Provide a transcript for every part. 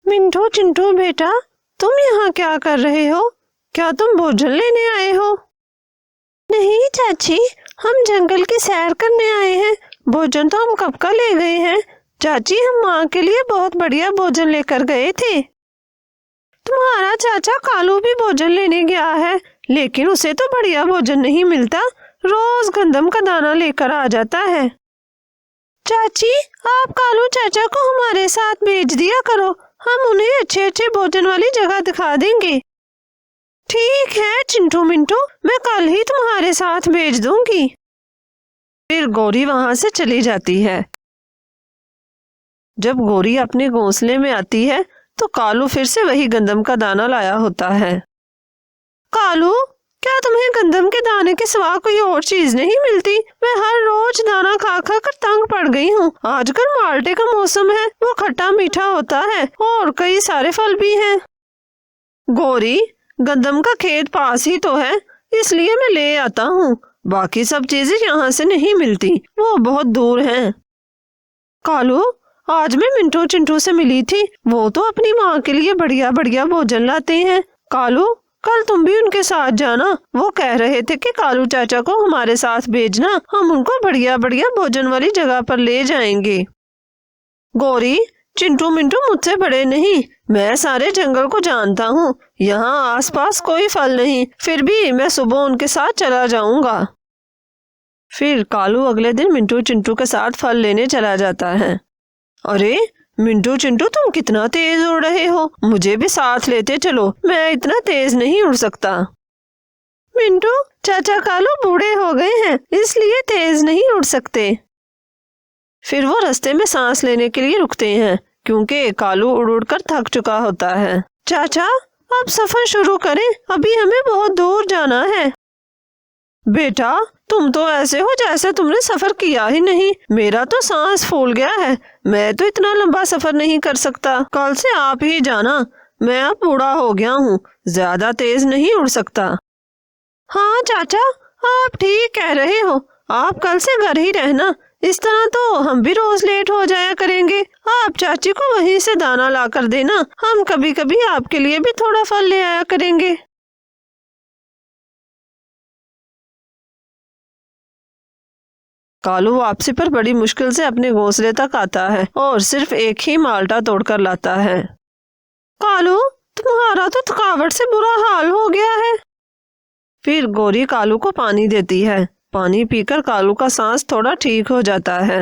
मिंटू चिंटू बेटा, तुम यहाँ क्या कर रहे हो? क्या तुम भोजन लेने आए हो? नहीं चाची, हम जंगल की सैर करने आए हैं। भोजन तो हम कब का ले गए हैं। चाची, हम माँ के लिए बहुत बढ़िया भोजन लेकर गए थे। तुम्हारा चाचा कालू भी भोजन लेने गया है, लेकिन उसे तो बढ़िया भोजन नहीं मिलता। रोज गंदम का दाना लेकर आ जाता है। चाची, आप कालू चाचा को हमारे साथ भेज दिया करो, हम उन्हें अच्छे अच्छे भोजन वाली जगह दिखा देंगे। ठीक है चिंटू मिंटू, मैं कल ही तुम्हारे साथ भेज दूंगी। फिर गौरी वहां से चली जाती है। जब गौरी अपने घोंसले में आती है तो कालू फिर से वही गंदम का दाना लाया होता है। कालू, क्या तुम्हें गंदम के दाने के सिवा कोई और चीज नहीं मिलती? मैं हर रोज दाना खा खा कर तंग पड़ गई हूँ। आजकल माल्टे का मौसम है, वो खट्टा मीठा होता है और कई सारे फल भी हैं। गौरी, गंदम का खेत पास ही तो है, इसलिए मैं ले आता हूँ। बाकी सब चीजें यहाँ से नहीं मिलती, वो बहुत दूर हैं। कालू, आज मैं मिंटू चिंटू से मिली थी, वो तो अपनी माँ के लिए बढ़िया बढ़िया भोजन लाते हैं। कालू, कल तुम भी उनके साथ जाना। वो कह रहे थे कि कालू चाचा को हमारे साथ भेजना, हम उनको बढ़िया बढ़िया भोजन वाली जगह पर ले जाएंगे। गौरी, चिंटू मिंटू मुझसे बड़े नहीं, मैं सारे जंगल को जानता हूँ। यहाँ आसपास कोई फल नहीं, फिर भी मैं सुबह उनके साथ चला जाऊंगा। फिर कालू अगले दिन मिंटू चिंटू के साथ फल लेने चला जाता है। अरे मिंटू चिंटू, तुम कितना तेज उड़ रहे हो, मुझे भी साथ लेते चलो, मैं इतना तेज नहीं उड़ सकता। मिंटू, चाचा कालू बूढ़े हो गए हैं, इसलिए तेज नहीं उड़ सकते। फिर वो रास्ते में सांस लेने के लिए रुकते हैं, क्योंकि कालू उड़ उड़ कर थक चुका होता है। चाचा, अब सफर शुरू करें, अभी हमें बहुत दूर जाना है। बेटा, तुम तो ऐसे हो जैसे तुमने सफर किया ही नहीं। मेरा तो सांस फूल गया है, मैं तो इतना लंबा सफर नहीं कर सकता। कल से आप ही जाना, मैं अब बूढ़ा हो गया हूँ, ज्यादा तेज नहीं उड़ सकता। हाँ चाचा, आप ठीक कह रहे हो, आप कल से घर ही रहना, इस तरह तो हम भी रोज लेट हो जाया करेंगे। आप चाची को वहीं से दाना ला कर देना, हम कभी कभी आपके लिए भी थोड़ा फल ले आया करेंगे। कालू वापसी पर बड़ी मुश्किल से अपने घोंसले तक आता है और सिर्फ एक ही माल्टा तोड़कर लाता है। कालू, तुम्हारा तो थकावट से बुरा हाल हो गया है। फिर गौरी कालू को पानी देती है। पानी पीकर कालू का सांस थोड़ा ठीक हो जाता है।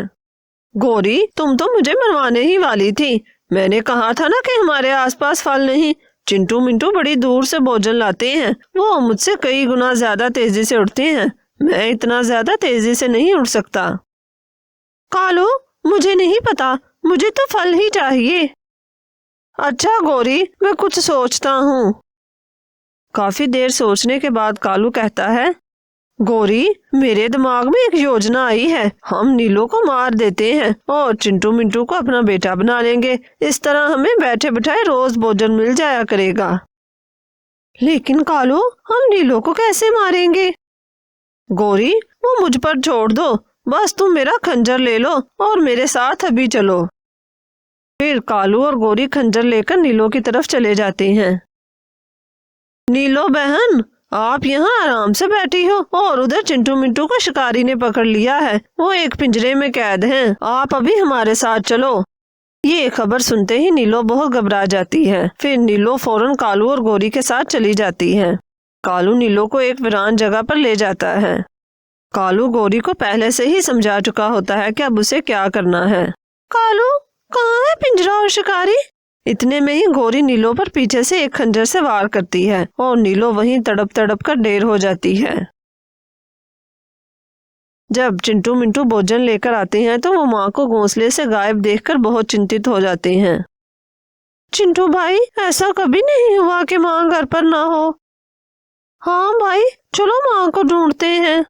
गौरी, तुम तो मुझे मरवाने ही वाली थी। मैंने कहा था ना कि हमारे आसपास फल नहीं। चिंटू मिंटू बड़ी दूर से भोजन लाते हैं, वो मुझसे कई गुना ज्यादा तेजी से उड़ते हैं, मैं इतना ज्यादा तेजी से नहीं उड़ सकता। कालू, मुझे नहीं पता, मुझे तो फल ही चाहिए। अच्छा गौरी, मैं कुछ सोचता हूँ। काफी देर सोचने के बाद कालू कहता है, गौरी, मेरे दिमाग में एक योजना आई है। हम नीलो को मार देते हैं और चिंटू मिंटू को अपना बेटा बना लेंगे। इस तरह हमें बैठे बिठाए रोज भोजन मिल जाया करेगा। लेकिन कालू, हम नीलो को कैसे मारेंगे? गौरी, वो मुझ पर छोड़ दो, बस तुम मेरा खंजर ले लो और मेरे साथ अभी चलो। फिर कालू और गौरी खंजर लेकर नीलो की तरफ चले जाते हैं। नीलो बहन, आप यहाँ आराम से बैठी हो और उधर चिंटू मिंटू को शिकारी ने पकड़ लिया है, वो एक पिंजरे में कैद हैं। आप अभी हमारे साथ चलो। ये खबर सुनते ही नीलो बहुत घबरा जाती है। फिर नीलो फौरन कालू और गौरी के साथ चली जाती है। कालू नीलो को एक वीरान जगह पर ले जाता है। कालू गौरी को पहले से ही समझा चुका होता है कि अब उसे क्या करना है। कालू, कहाँ है पिंजरा और शिकारी? इतने में ही गौरी नीलो पर पीछे से एक खंजर से वार करती है और नीलो वहीं तड़प तड़प कर ढेर हो जाती है। जब चिंटू मिंटू भोजन लेकर आते हैं तो वो माँ को घोंसले से गायब देखकर बहुत चिंतित हो जाते हैं। चिंटू भाई, ऐसा कभी नहीं हुआ कि माँ घर पर ना हो। हाँ भाई, चलो माँ को ढूंढते हैं।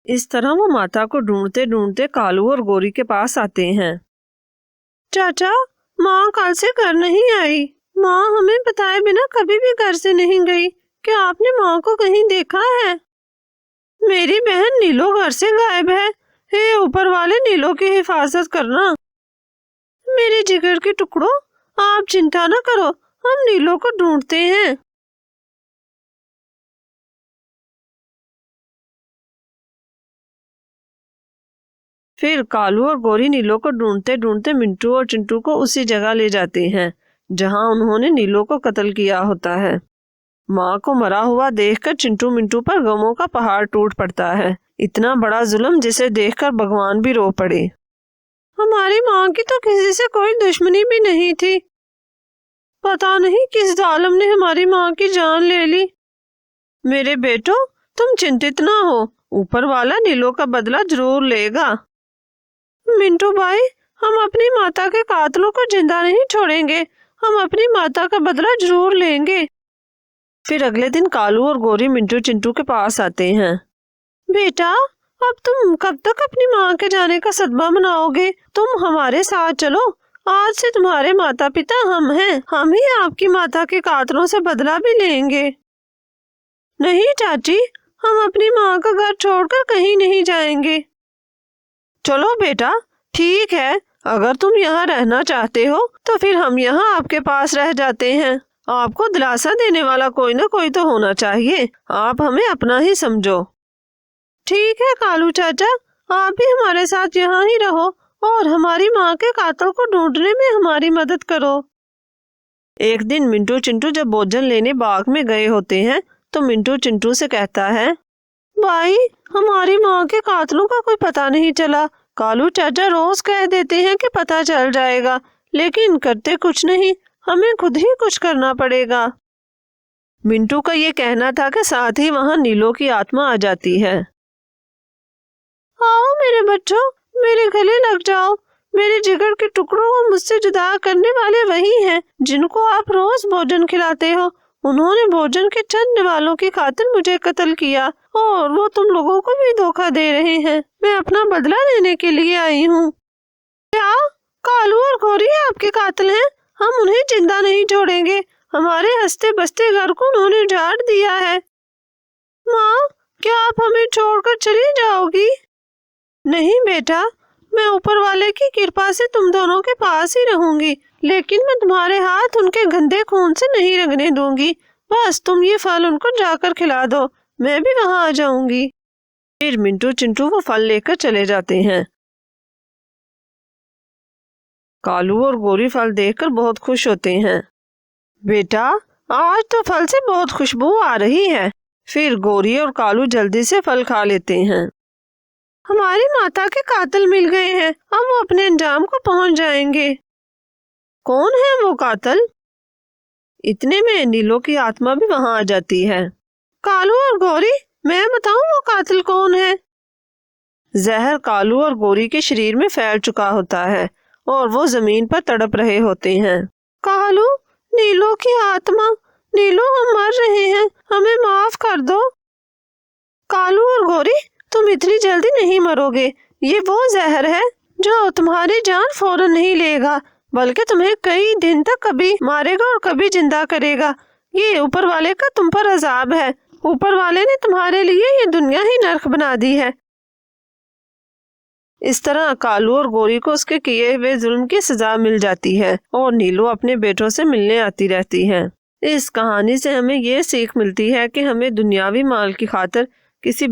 इस तरह वो माता को ढूंढते ढूंढते कालू और गौरी के पास आते हैं। चाचा, माँ कल से घर नहीं आई। माँ हमें बताए बिना कभी भी घर से नहीं गई। क्या आपने माँ को कहीं देखा है? मेरी बहन नीलो घर से गायब है। हे ऊपर वाले, नीलो की हिफाजत करना। मेरे जिगर के टुकड़ों, आप चिंता न करो, हम नीलो को ढूंढते हैं। फिर कालू और गौरी नीलो को ढूंढते ढूंढते मिंटू और चिंटू को उसी जगह ले जाते हैं जहां उन्होंने नीलो को कत्ल किया होता है। माँ को मरा हुआ देखकर चिंटू मिंटू पर गमों का पहाड़ टूट पड़ता है। इतना बड़ा जुल्म जिसे देखकर भगवान भी रो पड़े। हमारी माँ की तो किसी से कोई दुश्मनी भी नहीं थी, पता नहीं किस जालिम ने हमारी माँ की जान ले ली। मेरे बेटो, तुम चिंतित ना हो, ऊपर वाला नीलो का बदला जरूर लेगा। मिंटू भाई, हम अपनी माता के कातलों को जिंदा नहीं छोड़ेंगे, हम अपनी माता का बदला जरूर लेंगे। फिर अगले दिन कालू और गौरी मिंटू चिंटू के पास आते हैं। बेटा, अब तुम कब तक अपनी माँ के जाने का सदमा मनाओगे? तुम हमारे साथ चलो, आज से तुम्हारे माता पिता हम हैं, हम ही आपकी माता के कातलों से बदला भी लेंगे। नहीं चाची, हम अपनी माँ का घर छोड़कर कहीं नहीं जाएंगे। चलो बेटा, ठीक है, अगर तुम यहाँ रहना चाहते हो तो फिर हम यहाँ आपके पास रह जाते हैं। आपको दिलासा देने वाला कोई ना कोई तो होना चाहिए, आप हमें अपना ही समझो। ठीक है कालू चाचा, आप भी हमारे साथ यहाँ ही रहो और हमारी माँ के कातल को ढूंढने में हमारी मदद करो। एक दिन मिंटू चिंटू जब भोजन लेने बाग में गए होते हैं तो मिंटू चिंटू से कहता है, भाई, हमारी माँ के कातलों का कोई पता नहीं चला। कालू चाचा रोज कह देते हैं कि पता चल जाएगा, लेकिन करते कुछ नहीं, हमें खुद ही कुछ करना पड़ेगा। मिंटू का ये कहना था कि साथ ही वहाँ नीलो की आत्मा आ जाती है। आओ मेरे बच्चों, मेरे गले लग जाओ। मेरे जिगर के टुकड़ों को मुझसे जुदा करने वाले वही हैं जिनको आप रोज भोजन खिलाते हो। उन्होंने भोजन के चंद निवालों की खातिर मुझे कत्ल किया और वो तुम लोगों को भी धोखा दे रहे हैं। मैं अपना बदला लेने के लिए आई हूँ। क्या कालू और गौरी आपके कातिल हैं? हम उन्हें जिंदा नहीं छोड़ेंगे। हमारे हंसते बसते घर को उन्होंने उजाड़ दिया है। माँ, क्या आप हमें छोड़कर चली जाओगी? नहीं बेटा, मैं ऊपर वाले की कृपा से तुम दोनों के पास ही रहूंगी, लेकिन मैं तुम्हारे हाथ उनके गंदे खून से नहीं रंगने दूंगी। बस तुम ये फल उनको जाकर खिला दो, मैं भी वहां आ जाऊंगी। फिर मिंटू चिंटू वो फल लेकर चले जाते हैं। कालू और गौरी फल देखकर बहुत खुश होते हैं। बेटा, आज तो फल से बहुत खुशबू आ रही है। फिर गौरी और कालू जल्दी से फल खा लेते हैं। हमारी माता के कातिल मिल गए हैं, अब वो अपने अंजाम को पहुंच जाएंगे। कौन है वो कातिल? इतने में नीलो की आत्मा भी वहां आ जाती है। कालू और गौरी, मैं बताऊं वो कातिल कौन है? जहर कालू और गौरी के शरीर में फैल चुका होता है और वो जमीन पर तड़प रहे होते हैं। कालू, नीलो की आत्मा, नीलो, हम मर रहे हैं, हमें माफ कर दो। कालू और गौरी, तुम इतनी जल्दी नहीं मरोगे। ये वो जहर है जो तुम्हारी जान फौरन नहीं लेगा, बल्कि तुम्हें कई दिन तक कभी मारेगा और कभी जिंदा करेगा। ये ऊपर वाले का तुम पर अजाब है। ऊपर वाले ने तुम्हारे लिए ये दुनिया ही नर्क बना दी है। इस तरह कालू और गौरी को उसके किए हुए जुल्म की सजा मिल जाती है और नीलो अपने बेटों से मिलने आती रहती है। इस कहानी से हमें ये सीख मिलती है कि हमें दुनियावी माल की खातिर किसी